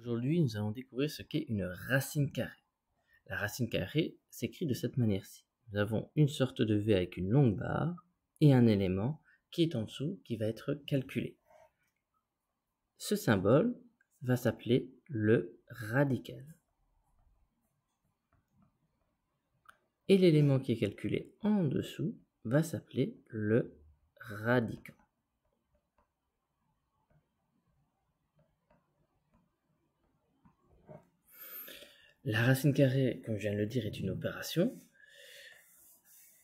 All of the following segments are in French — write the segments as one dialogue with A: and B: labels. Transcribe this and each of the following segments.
A: Aujourd'hui, nous allons découvrir ce qu'est une racine carrée. La racine carrée s'écrit de cette manière-ci. Nous avons une sorte de V avec une longue barre et un élément qui est en dessous qui va être calculé. Ce symbole va s'appeler le radical. Et l'élément qui est calculé en dessous va s'appeler le radicand. La racine carrée, comme je viens de le dire, est une opération.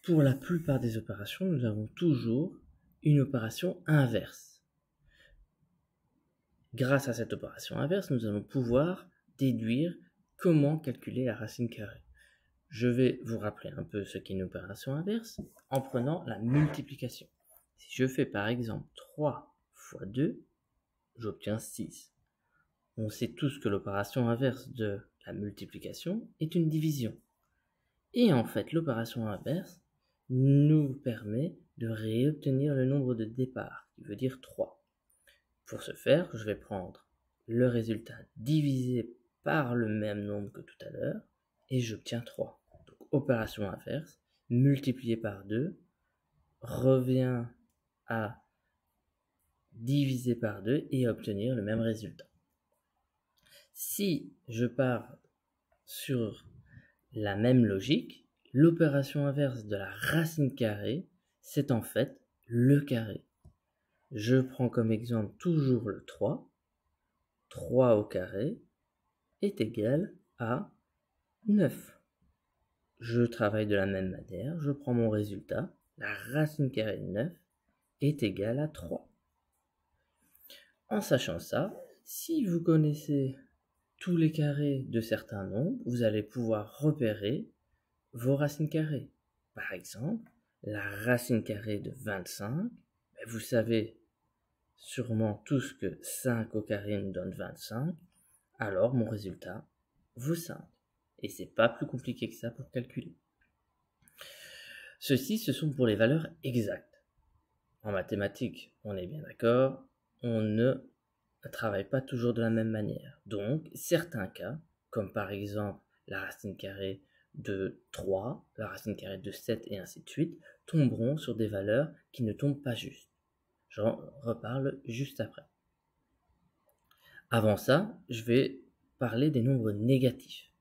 A: Pour la plupart des opérations, nous avons toujours une opération inverse. Grâce à cette opération inverse, nous allons pouvoir déduire comment calculer la racine carrée. Je vais vous rappeler un peu ce qu'est une opération inverse en prenant la multiplication. Si je fais par exemple 3 fois 2, j'obtiens 6. On sait tous que l'opération inverse de la multiplication est une division. Et en fait, l'opération inverse nous permet de réobtenir le nombre de départ, qui veut dire 3. Pour ce faire, je vais prendre le résultat divisé par le même nombre que tout à l'heure, et j'obtiens 3. Donc, opération inverse, multiplié par 2, revient à diviser par 2 et obtenir le même résultat. Si je pars sur la même logique, l'opération inverse de la racine carrée, c'est en fait le carré. Je prends comme exemple toujours le 3. 3 au carré est égal à 9. Je travaille de la même manière, je prends mon résultat, la racine carrée de 9 est égale à 3. En sachant ça, si vous connaissez tous les carrés de certains nombres, vous allez pouvoir repérer vos racines carrées. Par exemple, la racine carrée de 25, vous savez sûrement tous que 5 au carré nous donne 25, alors mon résultat vaut 5. Et c'est pas plus compliqué que ça pour calculer. Ceci, ce sont pour les valeurs exactes. En mathématiques, on est bien d'accord, on ne travaille pas toujours de la même manière. Donc, certains cas, comme par exemple la racine carrée de 3, la racine carrée de 7 et ainsi de suite, tomberont sur des valeurs qui ne tombent pas juste. J'en reparle juste après. Avant ça, je vais parler des nombres négatifs.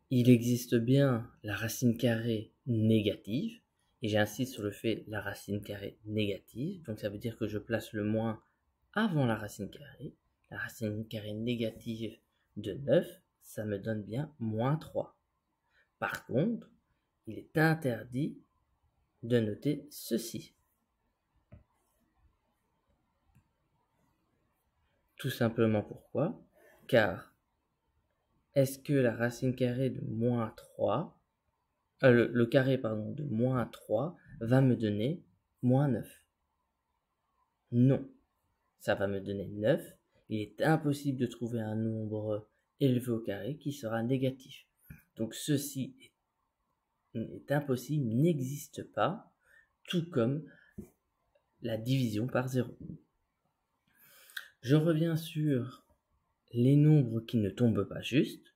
A: Il existe bien la racine carrée négative, et j'insiste sur le fait la racine carrée négative, donc ça veut dire que je place le moins avant la racine carrée. La racine carrée négative de 9, ça me donne bien moins 3. Par contre, il est interdit de noter ceci. Tout simplement pourquoi? Car est-ce que la racine carrée de moins 3, le carré de moins 3 va me donner moins 9? Non, ça va me donner 9. Il est impossible de trouver un nombre élevé au carré qui sera négatif. Donc ceci est impossible, n'existe pas, tout comme la division par 0. Je reviens sur les nombres qui ne tombent pas juste.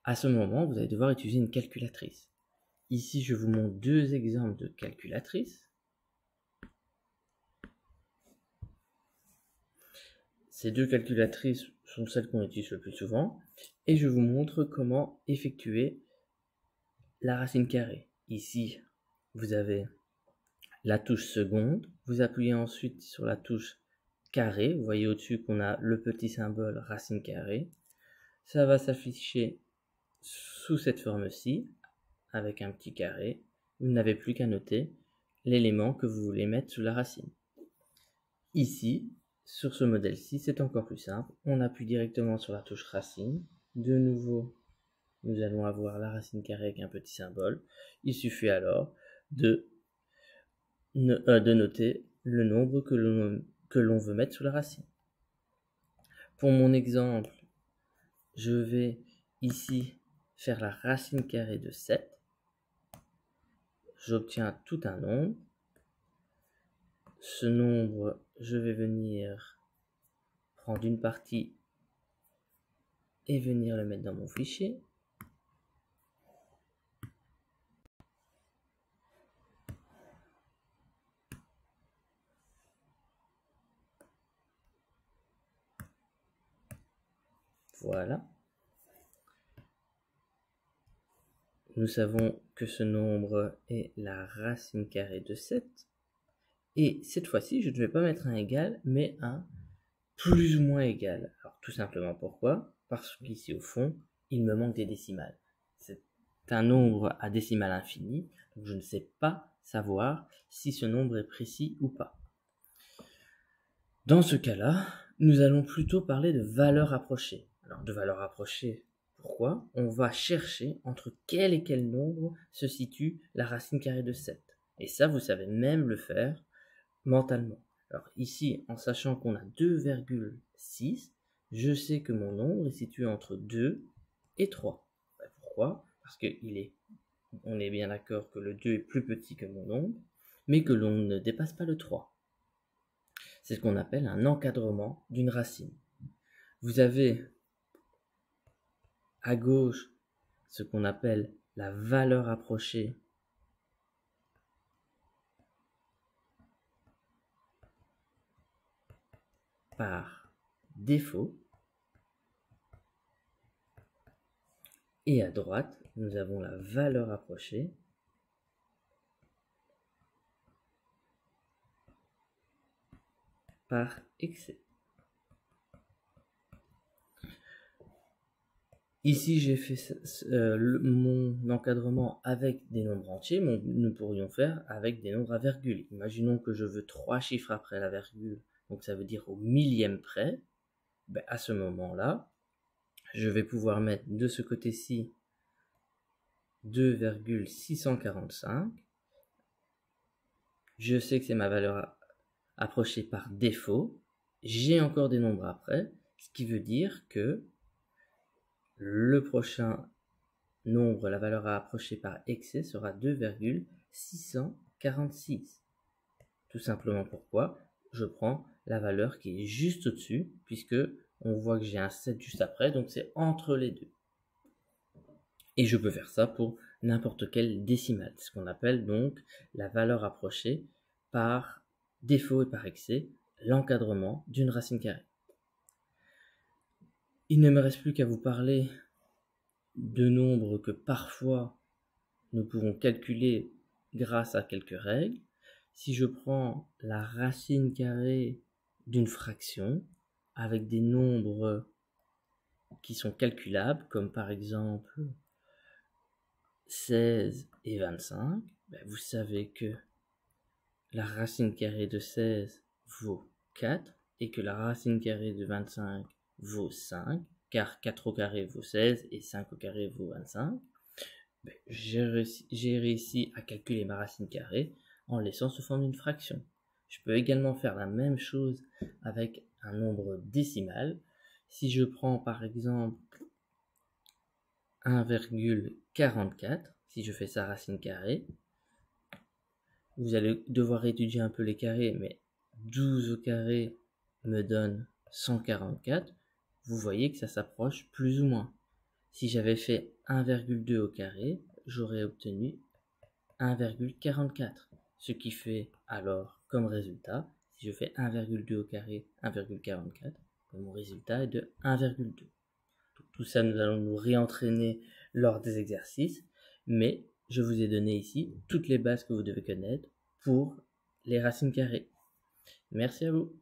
A: À ce moment, vous allez devoir utiliser une calculatrice. Ici, je vous montre deux exemples de calculatrices. Ces deux calculatrices sont celles qu'on utilise le plus souvent. Et je vous montre comment effectuer la racine carrée. Ici, vous avez la touche seconde. Vous appuyez ensuite sur la touche carré. Vous voyez au-dessus qu'on a le petit symbole racine carrée. Ça va s'afficher sous cette forme-ci, avec un petit carré. Vous n'avez plus qu'à noter l'élément que vous voulez mettre sous la racine. Ici, sur ce modèle-ci, c'est encore plus simple. On appuie directement sur la touche racine. De nouveau, nous allons avoir la racine carrée avec un petit symbole. Il suffit alors de noter le nombre que l'on veut mettre sous la racine. Pour mon exemple, je vais ici faire la racine carrée de 7. J'obtiens tout un nombre. Ce nombre, je vais venir prendre une partie et venir le mettre dans mon fichier. Voilà. Nous savons que ce nombre est la racine carrée de 7. Et cette fois-ci, je ne vais pas mettre un égal, mais un plus ou moins égal. Alors tout simplement pourquoi? Parce qu'ici au fond, il me manque des décimales. C'est un nombre à décimale infinie, donc je ne sais pas savoir si ce nombre est précis ou pas. Dans ce cas-là, nous allons plutôt parler de valeur approchée. Alors de valeur approchée, pourquoi? On va chercher entre quel et quel nombre se situe la racine carrée de 7. Et ça, vous savez même le faire mentalement. Alors ici, en sachant qu'on a 2,6, je sais que mon nombre est situé entre 2 et 3. Pourquoi? Parce on est bien d'accord que le 2 est plus petit que mon nombre, mais que l'on ne dépasse pas le 3. C'est ce qu'on appelle un encadrement d'une racine. Vous avez à gauche ce qu'on appelle la valeur approchée par défaut. Et à droite, nous avons la valeur approchée par excès. Ici, j'ai fait mon encadrement avec des nombres entiers, mais nous pourrions faire avec des nombres à virgule. Imaginons que je veux 3 chiffres après la virgule, donc ça veut dire au millième près. Ben, à ce moment-là, je vais pouvoir mettre de ce côté-ci 2,645. Je sais que c'est ma valeur approchée par défaut. J'ai encore des nombres après, ce qui veut dire que le prochain nombre, la valeur à approcher par excès, sera 2,646. Tout simplement pourquoi je prends la valeur qui est juste au-dessus, puisque on voit que j'ai un 7 juste après, donc c'est entre les deux. Et je peux faire ça pour n'importe quelle décimale, ce qu'on appelle donc la valeur approchée par défaut et par excès, l'encadrement d'une racine carrée. Il ne me reste plus qu'à vous parler de nombres que parfois nous pouvons calculer grâce à quelques règles. Si je prends la racine carrée d'une fraction avec des nombres qui sont calculables, comme par exemple 16 et 25, vous savez que la racine carrée de 16 vaut 4 et que la racine carrée de 25 vaut 5, car 4 au carré vaut 16 et 5 au carré vaut 25. J'ai réussi à calculer ma racine carrée en laissant sous forme d'une fraction. Je peux également faire la même chose avec un nombre décimal. Si je prends par exemple 1,44, si je fais sa racine carrée, vous allez devoir étudier un peu les carrés, mais 12 au carré me donne 144. Vous voyez que ça s'approche plus ou moins. Si j'avais fait 1,2 au carré, j'aurais obtenu 1,44. Ce qui fait alors comme résultat, si je fais 1,2 au carré, 1,44, mon résultat est de 1,2. Tout ça, nous allons nous réentraîner lors des exercices, mais je vous ai donné ici toutes les bases que vous devez connaître pour les racines carrées. Merci à vous.